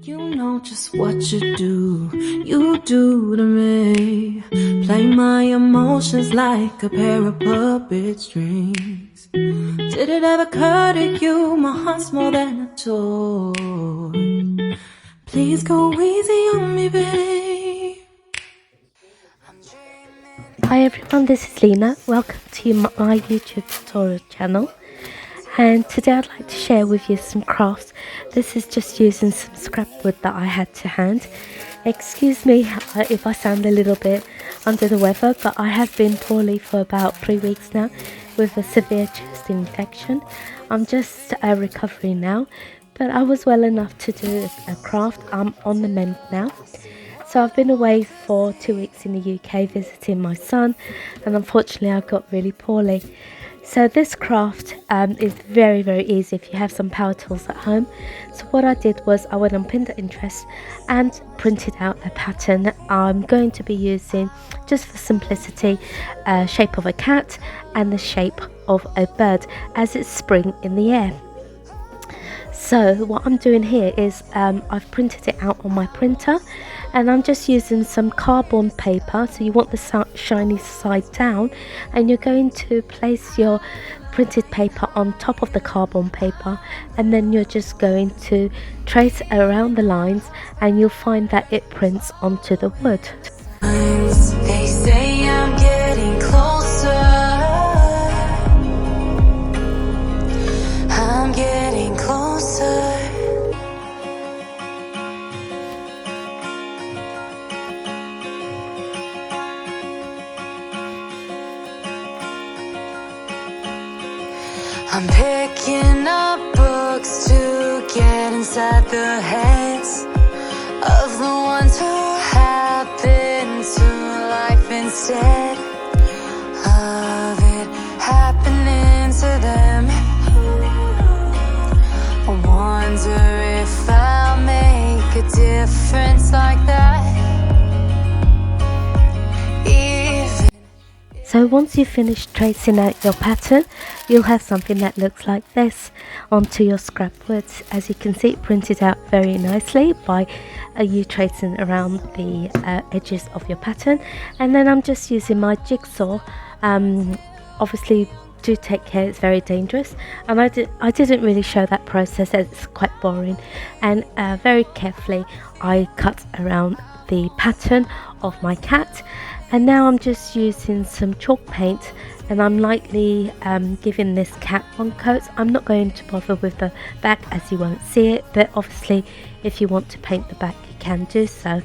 You know just what you do to me. Play my emotions like a pair of puppet strings. Did it ever occur to you my heart's more than a toy? Please go easy on me, babe. Hi everyone, this is Lena. Welcome to my YouTube tutorial channel. And today I'd like to share with you some crafts. This is just using some scrap wood that I had to hand. Excuse me if I sound a little bit under the weather, but I have been poorly for about 3 weeks now with a severe chest infection. I'm just recovering now, but I was well enough to do a craft. I'm on the mend now. So I've been away for 2 weeks in the UK visiting my son, and unfortunately I got really poorly. So this craft is very easy if you have some power tools at home. So what I did was I went on Pinterest and printed out a pattern. I'm going to be using, just for simplicity, shape of a cat and the shape of a bird as it's spring in the air. So what I'm doing here is I've printed it out on my printer, and I'm just using some cardboard paper. So you want the shiny side down, and you're going to place your printed paper on top of the cardboard paper, and then you're just going to trace around the lines, and you'll find that it prints onto the wood. They say I'm getting closer. I'm getting closer. I'm picking up books to get inside the heads of the ones who happen to life instead of it happening to them. I wonder if I'll make a difference like that. So once you've finished tracing out your pattern, you'll have something that looks like this onto your scrap wood. As you can see, it printed out very nicely by you tracing around the edges of your pattern. And then I'm just using my jigsaw. Obviously, do take care, it's very dangerous, and I didn't really show that process as it's quite boring. And very carefully I cut around the pattern of my cat. And now I'm just using some chalk paint, and I'm lightly giving this cat one coat. I'm not going to bother with the back as you won't see it, but obviously if you want to paint the back you can do so.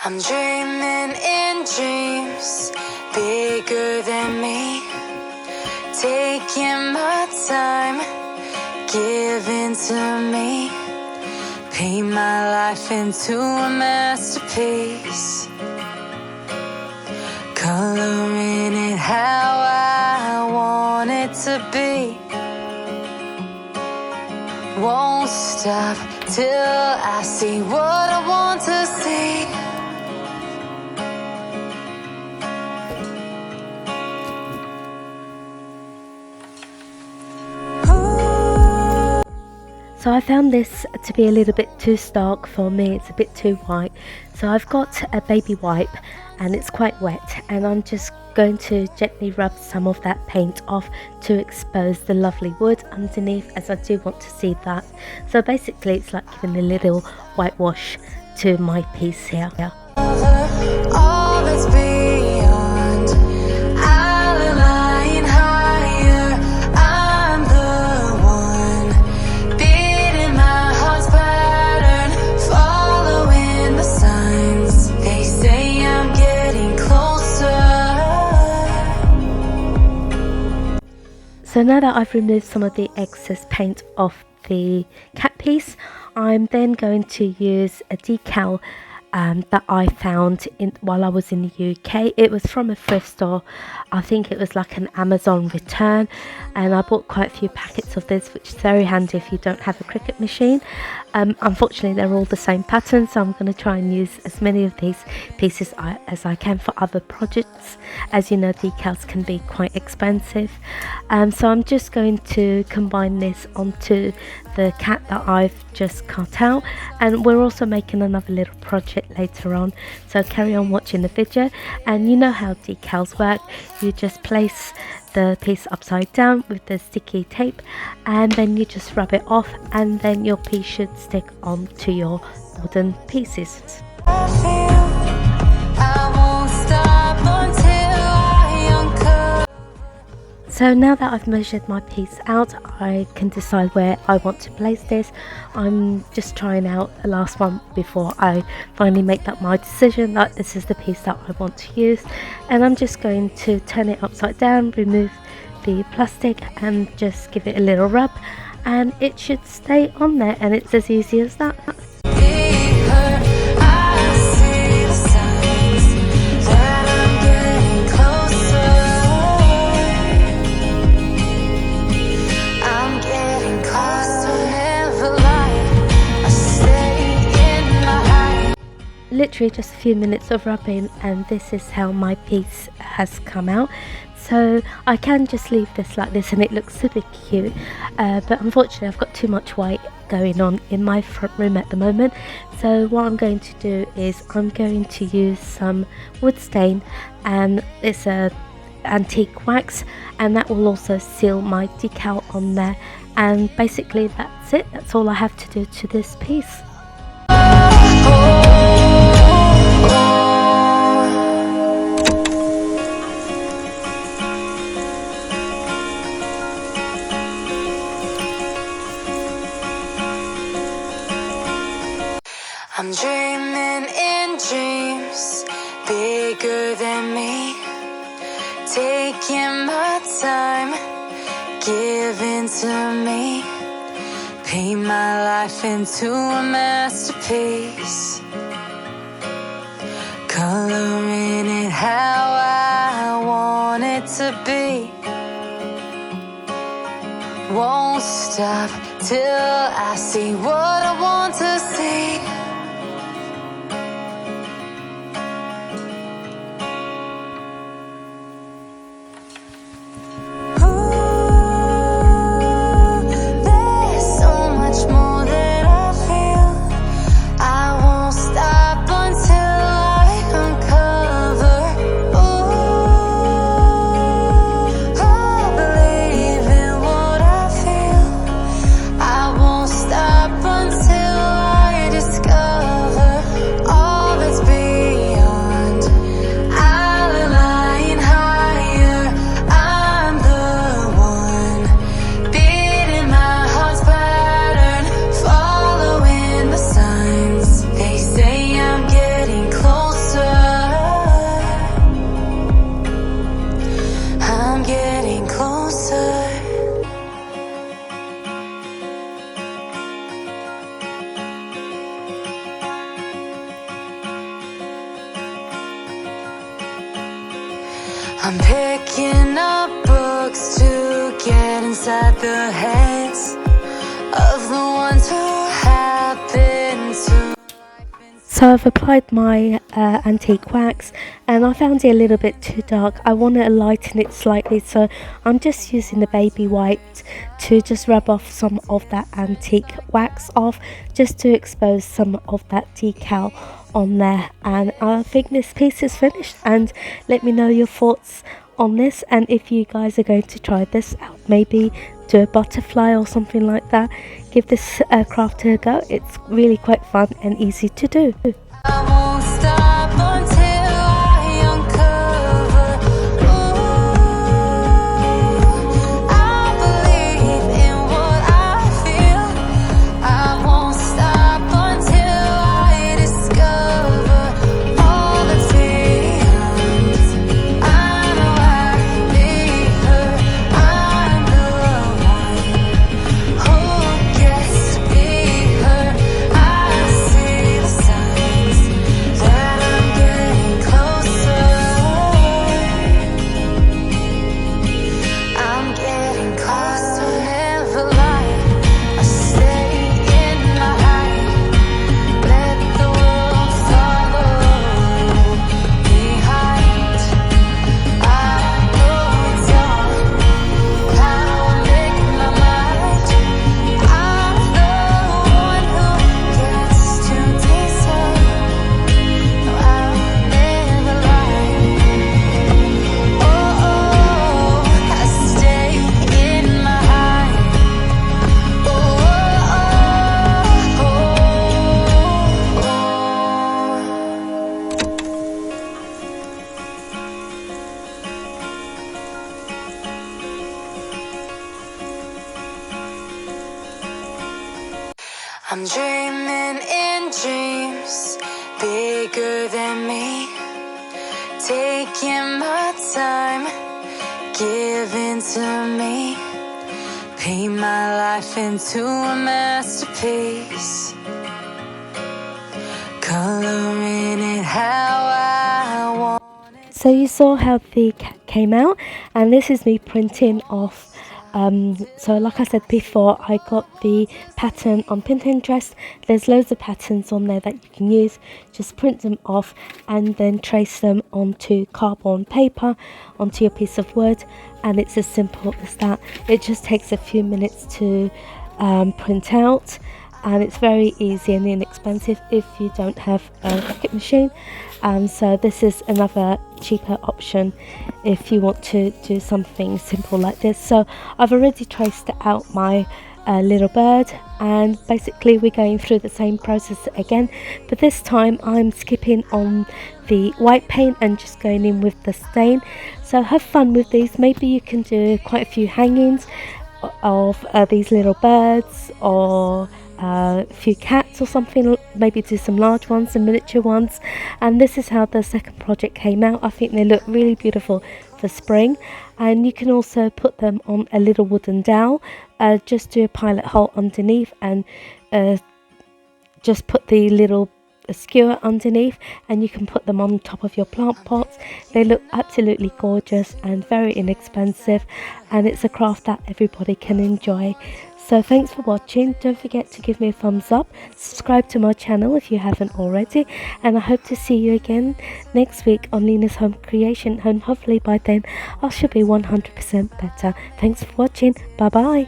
I'm dreaming in dreams bigger than me, taking my time, giving to me, paint my life into a masterpiece, coloring it how I want it to be. Won't stop till I see what I want to see. So I found this to be a little bit too stark for me. It's a bit too white. So I've got a baby wipe and it's quite wet, and I'm just going to gently rub some of that paint off to expose the lovely wood underneath, as I do want to see that. So basically it's like giving a little whitewash to my piece here. All that's beyond, I'll line higher. I'm the one beating my heart's pattern, following the signs. They say I'm getting closer. So now that I've removed some of the excess paint off the cat piece, I'm then going to use a decal that I found while I was in the UK. It was from a thrift store. I think it was like an Amazon return, and I bought quite a few packets of this, which is very handy if you don't have a Cricut machine. Unfortunately they're all the same pattern, so I'm going to try and use as many of these pieces as I can for other projects. As you know, decals can be quite expensive, so I'm just going to combine this onto the cat that I've just cut out, and we're also making another little project later on, so carry on watching the video. And you know how decals work, you just place the piece upside down with the sticky tape, and then you just rub it off, and then your piece should stick onto your wooden pieces. So now that I've measured my piece out, I can decide where I want to place this. I'm just trying out the last one before I finally make that my decision that this is the piece that I want to use. And I'm just going to turn it upside down, remove the plastic, and just give it a little rub, and it should stay on there, and it's as easy as that. Literally just a few minutes of rubbing, and this is how my piece has come out. So I can just leave this like this and it looks super cute, but unfortunately I've got too much white going on in my front room at the moment. So what I'm going to do is I'm going to use some wood stain, and it's a antique wax, and that will also seal my decal on there. And basically that's it. That's all I have to do to this piece. I'm dreaming in dreams bigger than me, taking my time, giving to me, paint my life into a masterpiece, coloring it how I want it to be. Won't stop till I see what I want to see. I'm picking up books to get inside the heads of the ones who happen to. So So I've applied my antique wax, and I found it a little bit too dark. I want to lighten it slightly, so I'm just using the baby wipe to just rub off some of that antique wax off, just to expose some of that decal on there. And I think this piece is finished, and let me know your thoughts on this, and if you guys are going to try this out, maybe do a butterfly or something like that. Give this craft a go. It's really quite fun and easy to do. I won't stop until I uncover. Ooh, I believe in what I feel. I won't stop until I discover all the demons. I know I'll be her. I'm the one who gets to be her. I see the signs that I'm getting closer. I'm getting closer. Never lie. I stay in my hide. Let the world follow behind. I know it's all how I make my mind. I'm the one who gets to decide. No, I'll never lie. Oh, I stay in my hide. I'm dreaming in dreams bigger than me, taking my time, giving to me, paint my life into a masterpiece, coloring it how I want. So you saw how the cat came out, and this is me printing off. So like I said before, I got the pattern on Pinterest. There's loads of patterns on there that you can use. Just print them off and then trace them onto cardboard paper, onto your piece of wood, and it's as simple as that. It just takes a few minutes to print out, and it's very easy and inexpensive if you don't have a Cricut machine. So this is another cheaper option if you want to do something simple like this. So I've already traced out my little bird, and basically we're going through the same process again, but this time I'm skipping on the white paint and just going in with the stain. So have fun with these. Maybe you can do quite a few hangings of these little birds, or a few cats or something. Maybe do some large ones, some miniature ones. And this is how the second project came out. I think they look really beautiful for spring, and you can also put them on a little wooden dowel. Just do a pilot hole underneath, and just put the little skewer underneath, and you can put them on top of your plant pots. They look absolutely gorgeous and very inexpensive, and it's a craft that everybody can enjoy. So thanks for watching. Don't forget to give me a thumbs up, subscribe to my channel if you haven't already, and I hope to see you again next week on Lena's Home Creation, and hopefully by then I should be 100% better. Thanks for watching. Bye bye.